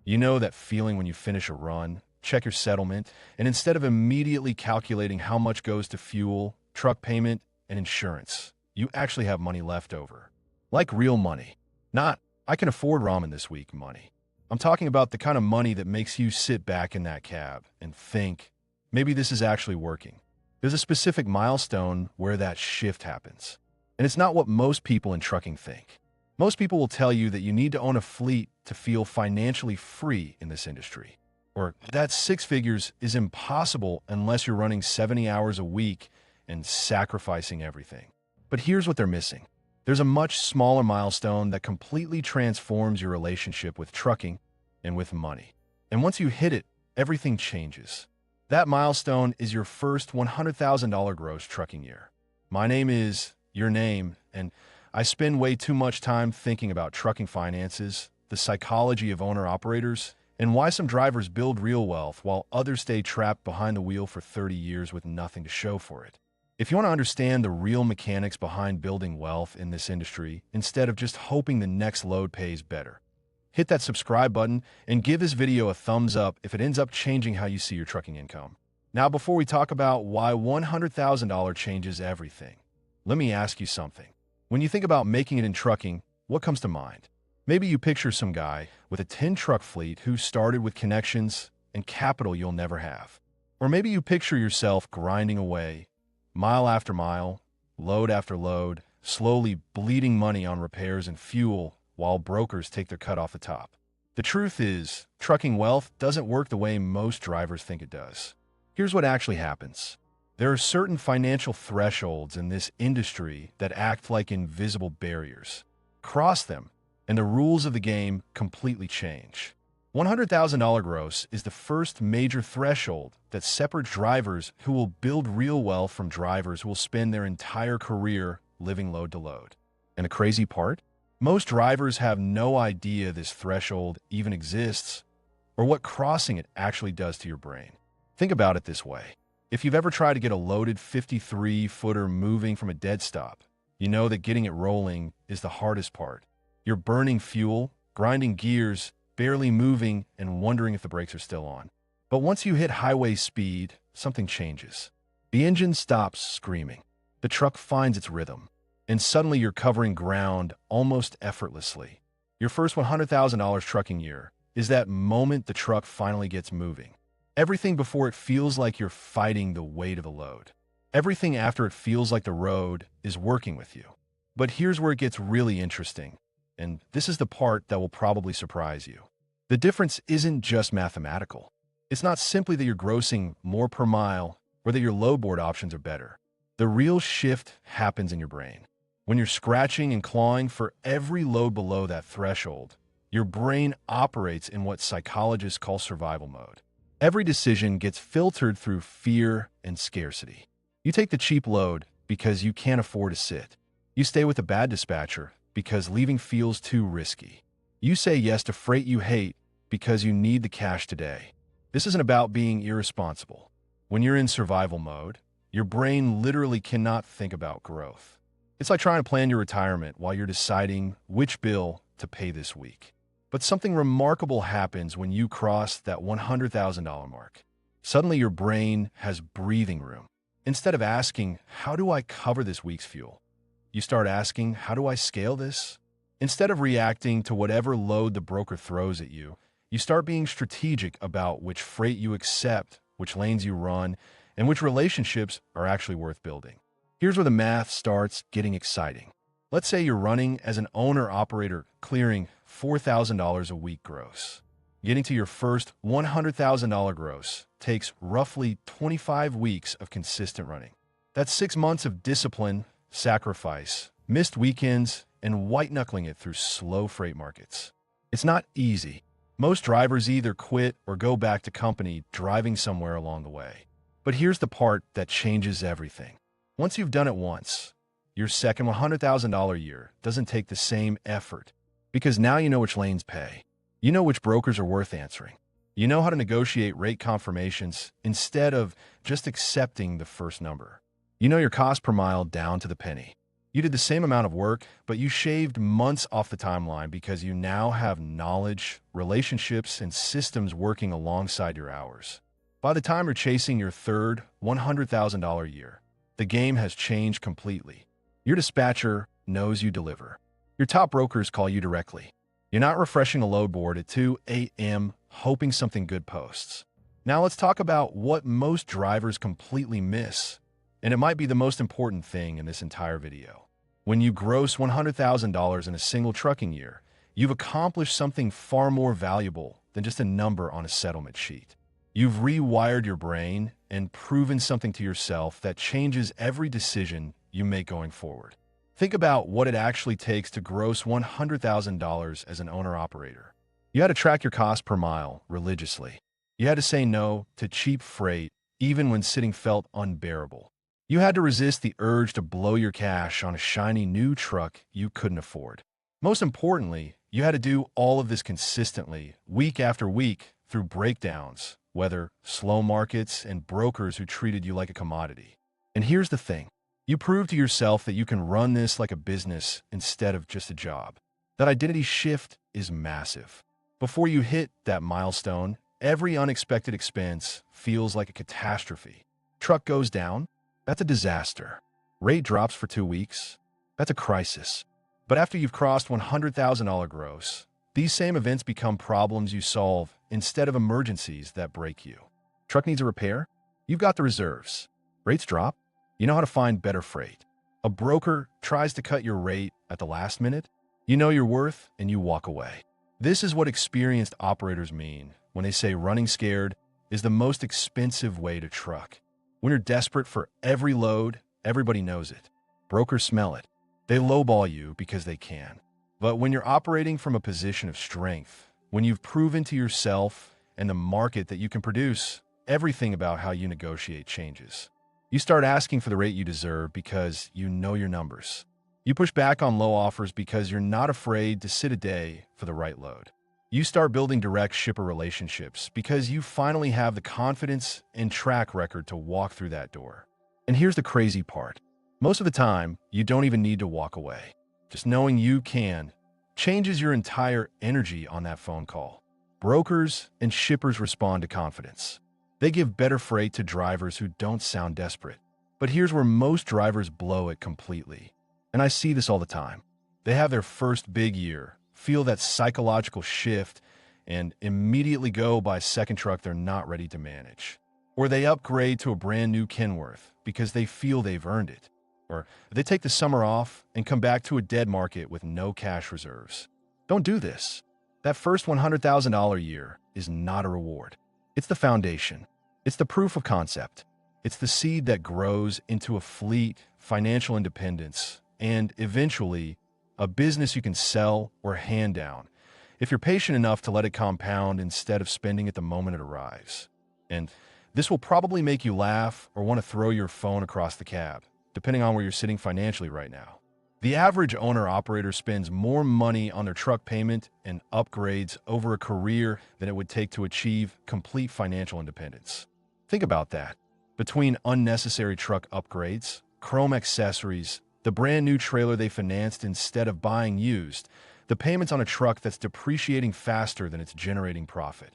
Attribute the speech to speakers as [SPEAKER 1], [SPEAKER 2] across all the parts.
[SPEAKER 1] You know that feeling when you finish a run, check your settlement, and instead of immediately calculating how much goes to fuel, truck payment, and insurance, you actually have money left over. Like real money. Not, I can afford ramen this week money. I'm talking about the kind of money that makes you sit back in that cab and think, maybe this is actually working. There's a specific milestone where that shift happens. And it's not what most people in trucking think. Most people will tell you that you need to own a fleet to feel financially free in this industry. Or that six figures is impossible unless you're running 70 hours a week and sacrificing everything. But here's what they're missing. There's a much smaller milestone that completely transforms your relationship with trucking and with money. And once you hit it, everything changes. That milestone is your first $100,000 gross trucking year. My name is your name, and I spend way too much time thinking about trucking finances, the psychology of owner-operators, and why some drivers build real wealth while others stay trapped behind the wheel for 30 years with nothing to show for it. If you want to understand the real mechanics behind building wealth in this industry, instead of just hoping the next load pays better, hit that subscribe button and give this video a thumbs up if it ends up changing how you see your trucking income. Now, before we talk about why $100,000 changes everything, let me ask you something. When you think about making it in trucking, what comes to mind? Maybe you picture some guy with a 10-truck fleet who started with connections and capital you'll never have. Or maybe you picture yourself grinding away, mile after mile, load after load, slowly bleeding money on repairs and fuel while brokers take their cut off the top. The truth is, trucking wealth doesn't work the way most drivers think it does. Here's what actually happens. There are certain financial thresholds in this industry that act like invisible barriers. Cross them, and the rules of the game completely change. $100,000 gross is the first major threshold that separates drivers who will build real wealth from drivers who will spend their entire career living load to load. And the crazy part? Most drivers have no idea this threshold even exists or what crossing it actually does to your brain. Think about it this way. If you've ever tried to get a loaded 53-footer moving from a dead stop, you know that getting it rolling is the hardest part. You're burning fuel, grinding gears, barely moving, and wondering if the brakes are still on. But once you hit highway speed, something changes. The engine stops screaming. The truck finds its rhythm. And suddenly you're covering ground almost effortlessly. Your first $100,000 trucking year is that moment the truck finally gets moving. Everything before it feels like you're fighting the weight of the load. Everything after it feels like the road is working with you. But here's where it gets really interesting. And this is the part that will probably surprise you. The difference isn't just mathematical. It's not simply that you're grossing more per mile or that your load board options are better. The real shift happens in your brain. When you're scratching and clawing for every load below that threshold, your brain operates in what psychologists call survival mode. Every decision gets filtered through fear and scarcity. You take the cheap load because you can't afford to sit. You stay with a bad dispatcher because leaving feels too risky. You say yes to freight you hate because you need the cash today. This isn't about being irresponsible. When you're in survival mode, your brain literally cannot think about growth. It's like trying to plan your retirement while you're deciding which bill to pay this week. But something remarkable happens when you cross that $100,000 mark. Suddenly your brain has breathing room. Instead of asking, how do I cover this week's fuel? You start asking, how do I scale this? Instead of reacting to whatever load the broker throws at you, you start being strategic about which freight you accept, which lanes you run, and which relationships are actually worth building. Here's where the math starts getting exciting. Let's say you're running as an owner-operator clearing $4,000 a week gross. Getting to your first $100,000 gross takes roughly 25 weeks of consistent running. That's 6 months of discipline, sacrifice, missed weekends, and white-knuckling it through slow freight markets. It's not easy. Most drivers either quit or go back to company driving somewhere along the way. But here's the part that changes everything. Once you've done it once, your second $100,000 year doesn't take the same effort because now you know which lanes pay. You know which brokers are worth answering. You know how to negotiate rate confirmations instead of just accepting the first number. You know your cost per mile down to the penny. You did the same amount of work, but you shaved months off the timeline because you now have knowledge, relationships, and systems working alongside your hours. By the time you're chasing your third $100,000 year, the game has changed completely. Your dispatcher knows you deliver. Your top brokers call you directly. You're not refreshing a load board at 2 a.m. hoping something good posts. Now let's talk about what most drivers completely miss, and it might be the most important thing in this entire video. When you gross $100,000 in a single trucking year, you've accomplished something far more valuable than just a number on a settlement sheet. You've rewired your brain and proven something to yourself that changes every decision you make going forward. Think about what it actually takes to gross $100,000 as an owner-operator. You had to track your cost per mile religiously. You had to say no to cheap freight even when sitting felt unbearable. You had to resist the urge to blow your cash on a shiny new truck you couldn't afford. Most importantly, you had to do all of this consistently, week after week, through breakdowns, weather, slow markets, and brokers who treated you like a commodity. And here's the thing. You proved to yourself that you can run this like a business instead of just a job. That identity shift is massive. Before you hit that milestone, every unexpected expense feels like a catastrophe. Truck goes down? That's a disaster. Rate drops for 2 weeks? That's a crisis. But after you've crossed $100,000 gross, these same events become problems you solve instead of emergencies that break you. Truck needs a repair? You've got the reserves. Rates drop? You know how to find better freight. A broker tries to cut your rate at the last minute? You know your worth and you walk away. This is what experienced operators mean when they say running scared is the most expensive way to truck. When you're desperate for every load, everybody knows it. Brokers smell it. They lowball you because they can. But when you're operating from a position of strength, when you've proven to yourself and the market that you can produce, everything about how you negotiate changes. You start asking for the rate you deserve because you know your numbers. You push back on low offers because you're not afraid to sit a day for the right load. You start building direct shipper relationships because you finally have the confidence and track record to walk through that door. And here's the crazy part. Most of the time, you don't even need to walk away. Just knowing you can changes your entire energy on that phone call. Brokers and shippers respond to confidence. They give better freight to drivers who don't sound desperate. But here's where most drivers blow it completely. And I see this all the time. They have their first big year, feel that psychological shift, and immediately go buy a second truck they're not ready to manage. Or they upgrade to a brand new Kenworth because they feel they've earned it. Or they take the summer off and come back to a dead market with no cash reserves. Don't do this. That first $100,000 year is not a reward. It's the foundation. It's the proof of concept. It's the seed that grows into a fleet, financial independence, and eventually a business you can sell or hand down if you're patient enough to let it compound instead of spending it the moment it arrives. And this will probably make you laugh or want to throw your phone across the cab, depending on where you're sitting financially right now. The average owner-operator spends more money on their truck payment and upgrades over a career than it would take to achieve complete financial independence. Think about that. Between unnecessary truck upgrades, chrome accessories, the brand new trailer they financed instead of buying used, the payments on a truck that's depreciating faster than it's generating profit.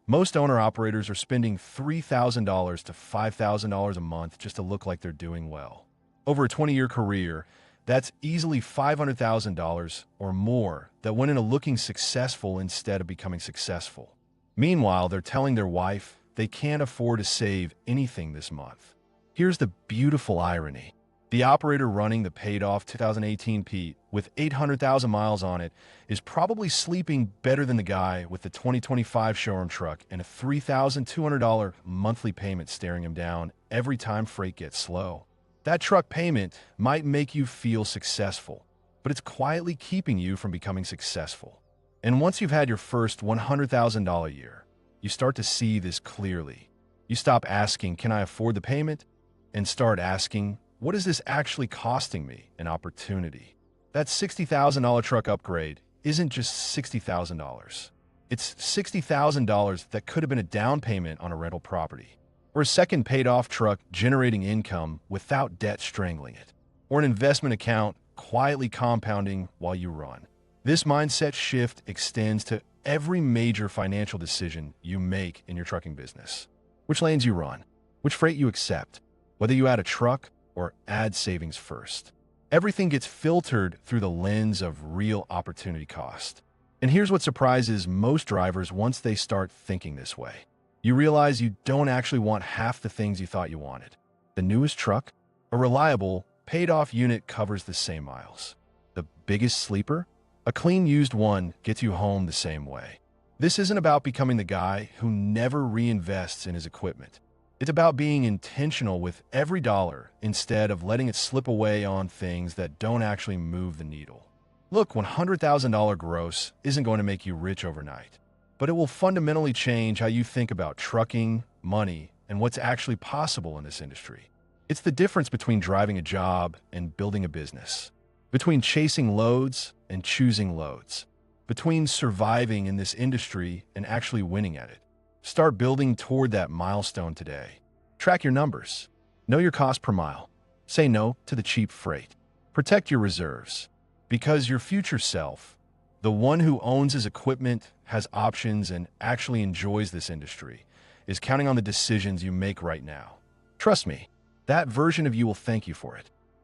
[SPEAKER 1] Most owner-operators are spending $3,000 to $5,000 a month just to look like they're doing well. Over a 20-year career, that's easily $500,000 or more that went into looking successful instead of becoming successful. Meanwhile, they're telling their wife they can't afford to save anything this month. Here's the beautiful irony. The operator running the paid-off 2018 Pete with 800,000 miles on it is probably sleeping better than the guy with the 2025 showroom truck and a $3,200 monthly payment staring him down every time freight gets slow. That truck payment might make you feel successful, but it's quietly keeping you from becoming successful. And once you've had your first $100,000 year, you start to see this clearly. You stop asking, "Can I afford the payment?" and start asking, "What is this actually costing me an opportunity?" That $60,000 truck upgrade isn't just $60,000. It's $60,000 that could have been a down payment on a rental property, or a second paid-off truck generating income without debt strangling it, or an investment account quietly compounding while you run. This mindset shift extends to every major financial decision you make in your trucking business. Which lanes you run, which freight you accept, whether you add a truck or add savings first. Everything gets filtered through the lens of real opportunity cost. And here's what surprises most drivers once they start thinking this way. You realize you don't actually want half the things you thought you wanted. The newest truck, a reliable, paid-off unit covers the same miles. The biggest sleeper, a clean used one gets you home the same way. This isn't about becoming the guy who never reinvests in his equipment. It's about being intentional with every dollar instead of letting it slip away on things that don't actually move the needle. Look, $100,000 gross isn't going to make you rich overnight, but it will fundamentally change how you think about trucking, money, and what's actually possible in this industry. It's the difference between driving a job and building a business, between chasing loads and choosing loads, between surviving in this industry and actually winning at it. Start building toward that milestone today. Track your numbers. Know your cost per mile. Say no to the cheap freight. Protect your reserves. Because your future self, the one who owns his equipment, has options, and actually enjoys this industry, is counting on the decisions you make right now. Trust me, that version of you will thank you for it.